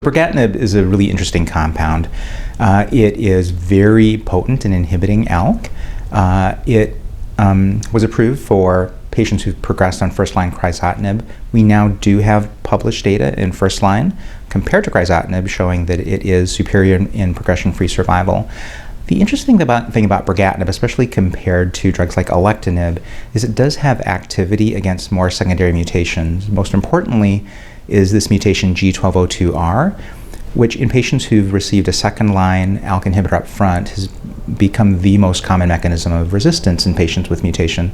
Brigatinib is a really interesting compound. It is very potent in inhibiting ALK. It was approved for patients who've progressed on first-line crizotinib. We now do have published data in first-line compared to crizotinib showing that it is superior in progression-free survival. The interesting thing about brigatinib, especially compared to drugs like alectinib, is it does have activity against more secondary mutations. Most importantly is this mutation G1202R, which in patients who've received a second-line ALK inhibitor up front has become the most common mechanism of resistance in patients with mutation.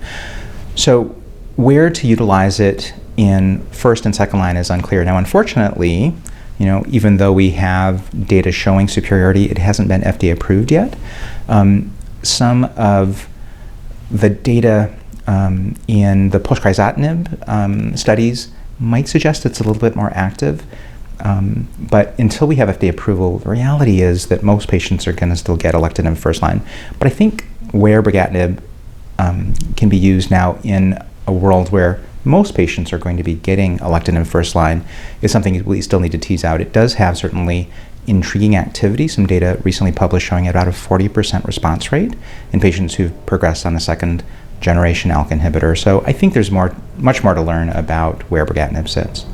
So where to utilize it in first and second line is unclear. Now, unfortunately, even though we have data showing superiority, it hasn't been FDA approved yet. Some of the data in the post-crizotinib studies might suggest it's a little bit more active, but until we have FDA approval, the reality is that most patients are going to still get alectinib first line. But I think where brigatinib can be used now in a world where most patients are going to be getting alectinib first line is something we still need to tease out. It does have certainly intriguing activity, some data recently published showing about a 40% response rate in patients who've progressed on a second generation ALK inhibitor. So I think there's much more to learn about where brigatinib sits.